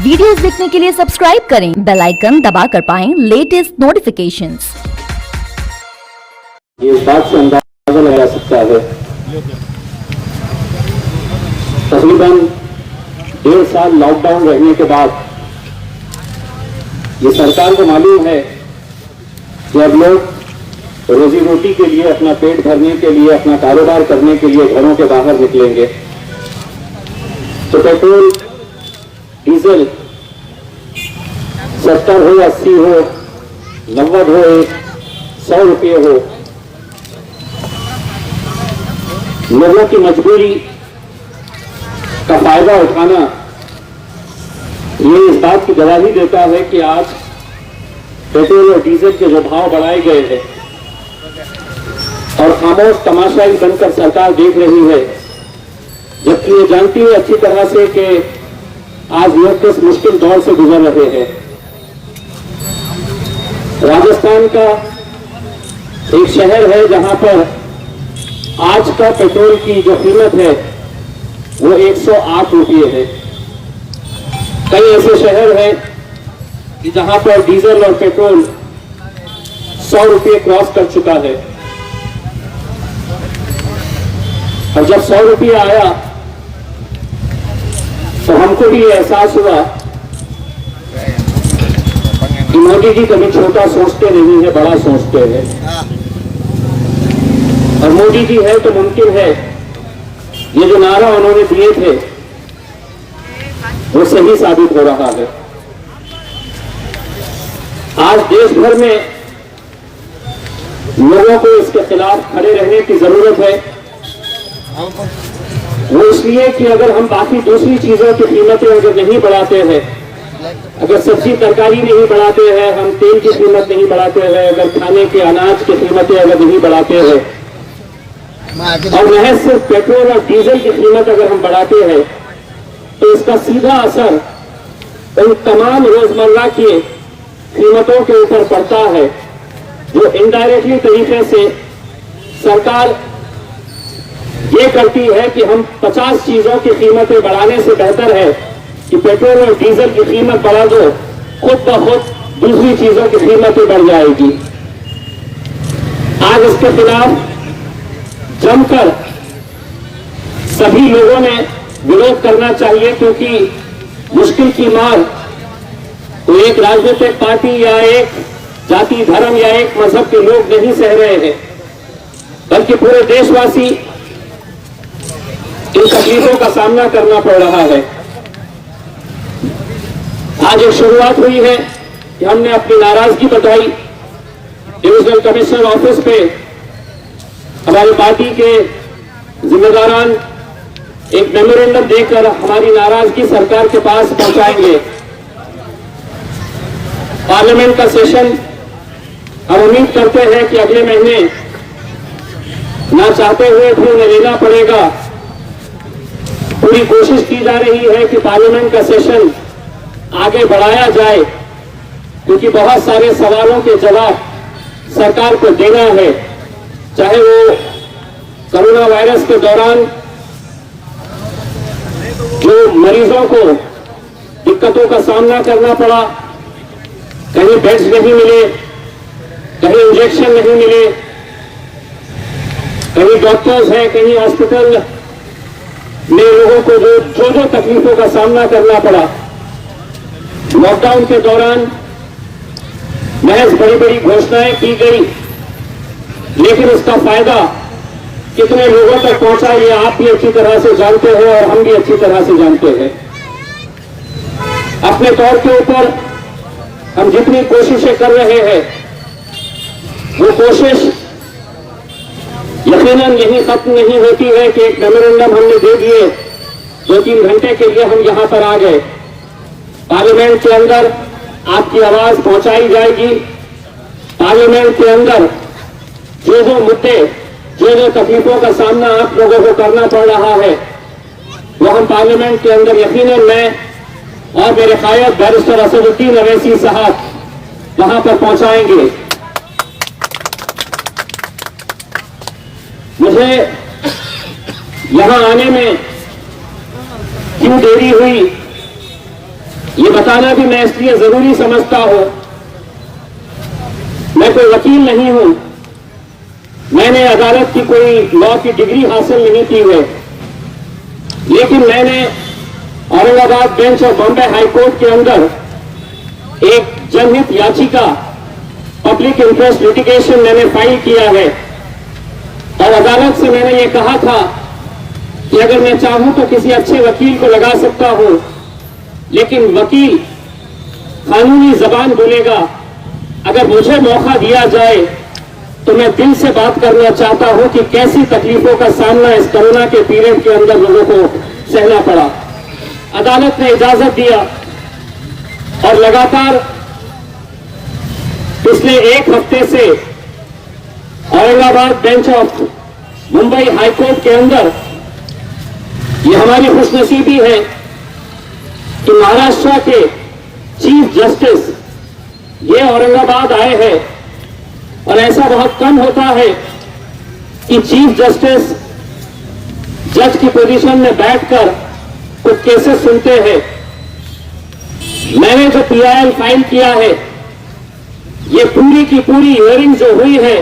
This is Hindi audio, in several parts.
वीडियोस देखने के लिए सब्सक्राइब करें, बेल आइकन दबाकर पाएं लेटेस्ट नोटिफिकेशंस। ये इस बात से अंदाजा लगा सकता है, तकरीबन 1.5 साल लॉकडाउन रहने के बाद ये सरकार को मालूम है कि अब लोग रोजी रोटी के लिए, अपना पेट भरने के लिए, अपना कारोबार करने के लिए घरों के बाहर निकलेंगे, तो पेट्रोल डीजल 70 हो, 80 हो, 90 हो, 100 रुपये हो, लोगों की मजबूरी का फायदा उठाना ये इस बात की गवाही देता है कि आज पेट्रोल और डीजल के जो भाव बढ़ाए गए हैं और खामोश तमाशाई बनकर सरकार देख रही है, जबकि ये जानती है अच्छी तरह से कि आज लोग किस मुश्किल दौर से गुजर रहे हैं। राजस्थान का एक शहर है जहां पर आज का पेट्रोल की जो कीमत है वो 108 रुपये है। कई ऐसे शहर हैं कि जहां पर डीजल और पेट्रोल 100 रुपये क्रॉस कर चुका है। और जब 100 रुपये आया तो हमको भी एहसास हुआ कि मोदी जी कभी छोटा सोचते नहीं है, बड़ा सोचते हैं। और मोदी जी है तो मुमकिन है ये जो नारा उन्होंने दिए थे वो सही साबित हो रहा है। आज देश भर में लोगों को इसके खिलाफ खड़े रहने की जरूरत है। वो इसलिए कि अगर हम बाकी दूसरी चीजों की कीमतें अगर नहीं बढ़ाते हैं, अगर सब्जी तरकारी नहीं बढ़ाते हैं, हम तेल की कीमत नहीं बढ़ाते हैं, अगर खाने के अनाज की कीमतें अगर नहीं बढ़ाते हैं और महज सिर्फ पेट्रोल और डीजल की कीमत अगर हम बढ़ाते हैं, तो इसका सीधा असर उन तमाम रोजमर्रा की कीमतों के ऊपर पड़ता है जो इनडायरेक्टली तरीके से सरकार ये करती है कि हम 50 चीजों की कीमतें बढ़ाने से बेहतर है कि पेट्रोल और डीजल की कीमत बढ़ा दो, खुद ब खुद दूसरी चीजों की कीमतें बढ़ जाएगी। आज इसके खिलाफ जमकर सभी लोगों ने विरोध करना चाहिए, क्योंकि मुश्किल की मार तो एक राजनीतिक पार्टी या एक जाति, धर्म या एक मजहब के लोग नहीं सह रहे हैं, बल्कि पूरे देशवासी इन तकलीफों का सामना करना पड़ रहा है। आज एक शुरुआत हुई है कि हमने अपनी नाराजगी बताई। डिविजनल कमिश्नर ऑफिस पे हमारी पार्टी के जिम्मेदारान एक मेमोरेंडम देकर हमारी नाराजगी सरकार के पास पहुंचाएंगे। पार्लियामेंट का सेशन हम उम्मीद करते हैं कि अगले महीने ना चाहते हुए भी उन्हें लेना पड़ेगा। पूरी कोशिश की जा रही है कि पार्लियामेंट का सेशन आगे बढ़ाया जाए, क्योंकि बहुत सारे सवालों के जवाब सरकार को देना है। चाहे वो कोरोना वायरस के दौरान जो मरीजों को दिक्कतों का सामना करना पड़ा, कहीं बेड्स नहीं मिले, कहीं इंजेक्शन नहीं मिले, कहीं डॉक्टर्स हैं, कहीं हॉस्पिटल में लोगों को जो तकलीफों का सामना करना पड़ा। लॉकडाउन के दौरान महज बड़ी बड़ी घोषणाएं की गई, लेकिन उसका फायदा कितने लोगों तक पहुंचा ये आप भी अच्छी तरह से जानते हैं और हम भी अच्छी तरह से जानते हैं। अपने तौर के ऊपर हम जितनी कोशिशें कर रहे हैं, वो कोशिश यकीनन यही खत्म नहीं होती है कि एक मेमोरेंडम हमने दे दिए, 2-3 घंटे के लिए हम यहां पर आ गए। पार्लियामेंट के अंदर आपकी आवाज पहुंचाई जाएगी। पार्लियामेंट के अंदर जो मुद्दे, जो तकलीफों का सामना आप लोगों को करना पड़ रहा है, वो हम पार्लियामेंट के अंदर यकीनन मैं और मेरे कायद बैरिस्टर असदुद्दीन अवैसी साहब वहां पर पहुंचाएंगे। मुझे यहां आने में क्यों देरी हुई ये बताना भी मैं इसलिए जरूरी समझता हूं, मैं कोई वकील नहीं हूं, मैंने अदालत की कोई लॉ की डिग्री हासिल नहीं की है, लेकिन मैंने औरंगाबाद बेंच और बॉम्बे हाई कोर्ट के अंदर एक जनहित याचिका पब्लिक इंटरेस्ट लिटिगेशन मैंने फाइल किया है और अदालत से मैंने ये कहा था कि अगर मैं चाहूं तो किसी अच्छे वकील को लगा सकता हूं, लेकिन वकील कानूनी जबान बोलेगा। अगर मुझे मौका दिया जाए तो मैं दिल से बात करना चाहता हूं कि कैसी तकलीफों का सामना इस कोरोना के पीरियड के अंदर लोगों को सहना पड़ा। अदालत ने इजाजत दिया और लगातार पिछले एक हफ्ते से Aurangabad bench of Mumbai high court के अंदर ये हमारी खुशनसीबी है कि महाराष्ट्र के चीफ जस्टिस ये औरंगाबाद आए हैं और ऐसा बहुत कम होता है कि चीफ जस्टिस जज की पोजीशन में बैठकर कुछ केसेस सुनते हैं। मैंने जो पीआईएल फाइल किया है, ये पूरी की पूरी हियरिंग जो हुई है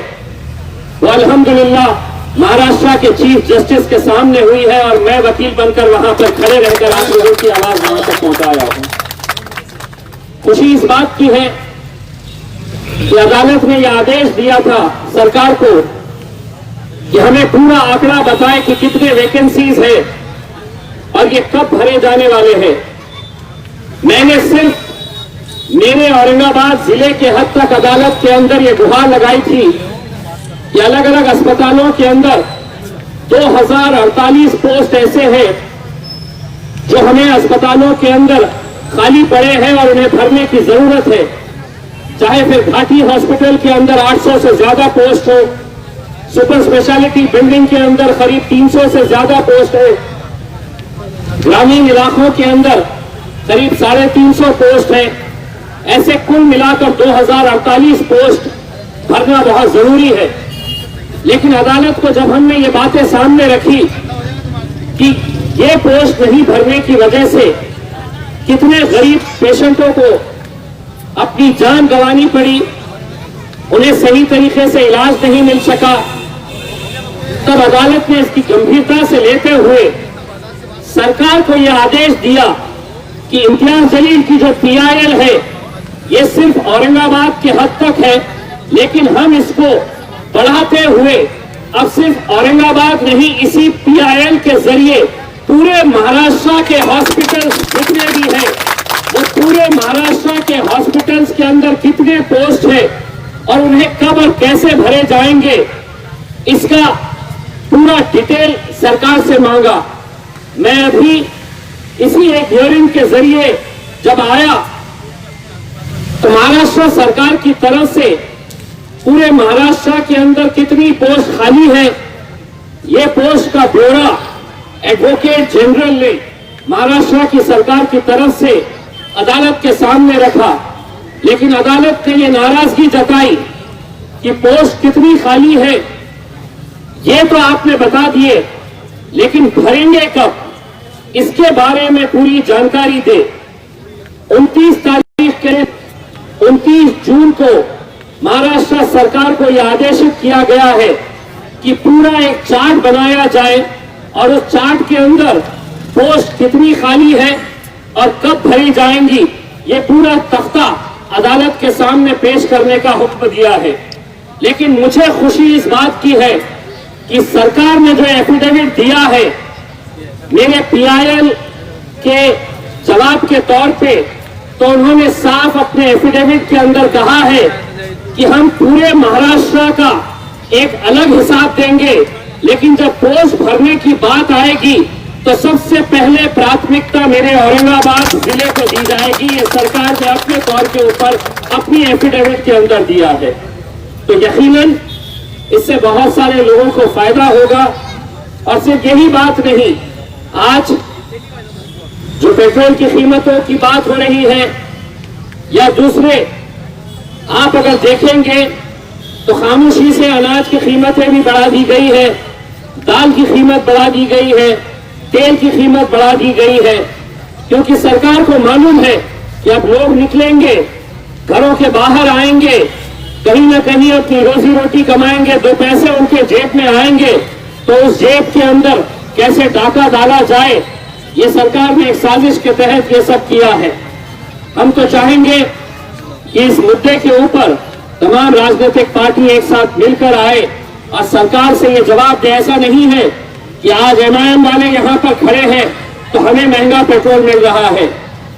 वो अल्हम्दुलिल्लाह महाराष्ट्र के चीफ जस्टिस के सामने हुई है और मैं वकील बनकर वहां पर खड़े रहकर आप लोगों की आवाज वहां तक पहुंचाया हूं। खुशी इस बात की है कि अदालत ने यह आदेश दिया था सरकार को कि हमें पूरा आंकड़ा बताए कि कितने वैकेंसीज है और ये कब भरे जाने वाले हैं। मैंने सिर्फ मेरे औरंगाबाद जिले के हद तक अदालत के अंदर ये गुहार लगाई थी कि अलग अलग अस्पतालों के अंदर 2048 पोस्ट ऐसे हैं जो हमें अस्पतालों के अंदर खाली पड़े हैं और उन्हें भरने की जरूरत है। चाहे फिर घाटी हॉस्पिटल के अंदर 800 से ज्यादा पोस्ट हो, सुपर स्पेशलिटी बिल्डिंग के अंदर करीब 300 से ज्यादा पोस्ट है, ग्रामीण इलाकों के अंदर करीब 350 पोस्ट है। ऐसे कुल मिलाकर 2048 पोस्ट भरना बहुत जरूरी है। लेकिन अदालत को जब हमने ये बातें सामने रखी कि ये पोस्ट नहीं भरने की वजह से कितने गरीब पेशेंटों को अपनी जान गंवानी पड़ी, उन्हें सही तरीके से इलाज नहीं मिल सका, तब अदालत ने इसकी गंभीरता से लेते हुए सरकार को यह आदेश दिया कि इम्तियाज जलील की जो पीआईएल है ये सिर्फ औरंगाबाद के हद तक है, लेकिन हम इसको बढ़ाते हुए अब सिर्फ औरंगाबाद नहीं, इसी पीआईएल के जरिए पूरे महाराष्ट्र के हॉस्पिटल जितने भी हैं वो पूरे महाराष्ट्र के हॉस्पिटल्स के अंदर कितने पोस्ट है और उन्हें कब और कैसे भरे जाएंगे, इसका पूरा डिटेल सरकार से मांगा। मैं अभी इसी एक हियरिंग के जरिए जब आया तो महाराष्ट्र सरकार की तरफ से पूरे महाराष्ट्र के अंदर कितनी पोस्ट खाली है ये पोस्ट का ब्यौरा एडवोकेट जनरल ने महाराष्ट्र की सरकार की तरफ से अदालत के सामने रखा। लेकिन अदालत ने ये नाराजगी जताई कि पोस्ट कितनी खाली है ये तो आपने बता दिए, लेकिन भरेंगे कब, इसके बारे में पूरी जानकारी दे। 29 जून को महाराष्ट्र सरकार को यह आदेशित किया गया है कि पूरा एक चार्ट बनाया जाए और उस चार्ट के अंदर पोस्ट कितनी खाली है और कब भरी जाएंगी ये पूरा तख्ता अदालत के सामने पेश करने का हुक्म दिया है। लेकिन मुझे खुशी इस बात की है कि सरकार ने जो एफिडेविट दिया है मेरे पीआईएल के जवाब के तौर पे, तो उन्होंने साफ अपने एफिडेविट के अंदर कहा है कि हम पूरे महाराष्ट्र का एक अलग हिसाब देंगे, लेकिन जब पोस्ट भरने की बात आएगी तो सबसे पहले प्राथमिकता मेरे औरंगाबाद जिले को दी जाएगी। ये सरकार ने अपने तौर के ऊपर अपनी एफिडेविट के अंदर दिया है। तो यकीनन इससे बहुत सारे लोगों को फायदा होगा। और सिर्फ यही बात नहीं, आज जो पेट्रोल की कीमतों की बात हो रही है या दूसरे, आप अगर देखेंगे तो खामोशी से अनाज की कीमतें भी बढ़ा दी गई है, दाल की कीमत बढ़ा दी गई है, तेल की कीमत बढ़ा दी गई है, क्योंकि सरकार को मालूम है कि अब लोग निकलेंगे, घरों के बाहर आएंगे, कहीं ना कहीं अपनी रोजी रोटी कमाएंगे, 2 पैसे उनके जेब में आएंगे, तो उस जेब के अंदर कैसे डाका डाला जाए, ये सरकार ने एक साजिश के तहत ये सब किया है। हम तो चाहेंगे कि इस मुद्दे के ऊपर तमाम राजनीतिक पार्टी एक साथ मिलकर आए और सरकार से ये जवाब दे। ऐसा नहीं है कि आज एमआईएम वाले यहाँ पर खड़े हैं तो हमें महंगा पेट्रोल मिल रहा है।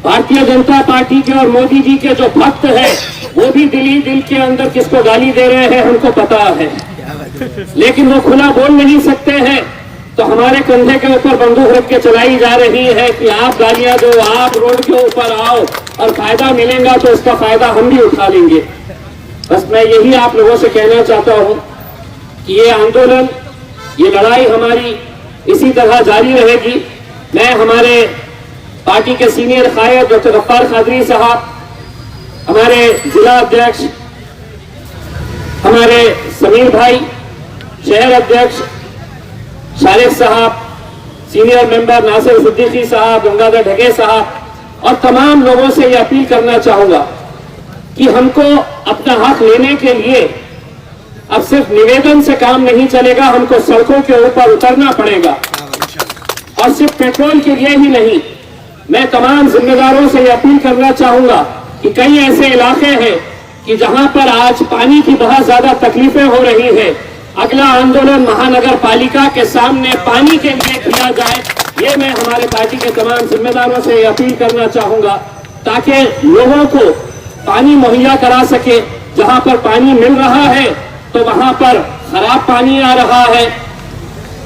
भारतीय जनता पार्टी के और मोदी जी के जो भक्त हैं वो भी दिल के अंदर किसको गाली दे रहे हैं हमको पता है, लेकिन वो खुला बोल नहीं सकते हैं, तो हमारे कंधे के ऊपर बंदूक रख के चलाई जा रही है कि आप गालियां दो, आप रोड के ऊपर आओ और फायदा मिलेगा तो उसका फायदा हम भी उठा लेंगे। बस मैं यही आप लोगों से कहना चाहता हूं कि ये आंदोलन, ये लड़ाई हमारी इसी तरह जारी रहेगी। मैं हमारे पार्टी के सीनियर कायद डॉक्टर गफ्फार कादरी साहब, हमारे जिला अध्यक्ष हमारे समीर भाई, शहर अध्यक्ष शारिक साहब, सीनियर मेंबर नासिर सिद्दीकी साहब, गंगाधर ढगे साहब और तमाम लोगों से यह अपील करना चाहूंगा कि हमको अपना हक लेने के लिए अब सिर्फ निवेदन से काम नहीं चलेगा, हमको सड़कों के ऊपर उतरना पड़ेगा। और सिर्फ पेट्रोल के लिए ही नहीं, मैं तमाम जिम्मेदारों से यह अपील करना चाहूंगा कि कई ऐसे इलाके हैं कि जहां पर आज पानी की बहुत ज्यादा तकलीफें हो रही है। अगला आंदोलन महानगर पालिका के सामने पानी के लिए किया जाए, ये मैं हमारे पार्टी के तमाम जिम्मेदारों से अपील करना चाहूंगा, ताकि लोगों को पानी मुहैया करा सके। जहां पर पानी मिल रहा है तो वहां पर खराब पानी आ रहा है,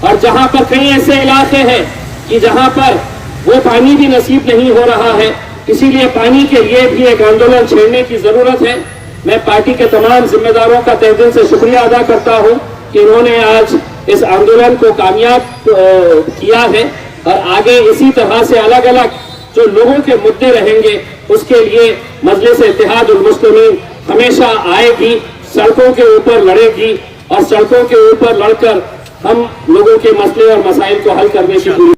और जहां पर कई ऐसे इलाके हैं कि जहां पर वो पानी भी नसीब नहीं हो रहा है। इसीलिए पानी के लिए भी एक आंदोलन छेड़ने की जरूरत है। मैं पार्टी के तमाम जिम्मेदारों का तहे दिल से शुक्रिया अदा करता हूं कि इन्होंने आज इस आंदोलन को कामयाब किया है, और आगे इसी तरह से अलग अलग जो लोगों के मुद्दे रहेंगे उसके लिए मजलिस इत्तेहादुल मुस्लिमीन हमेशा आएगी, सड़कों के ऊपर लड़ेगी, और सड़कों के ऊपर लड़कर हम लोगों के मसले और मसाइल को हल करने की पूरी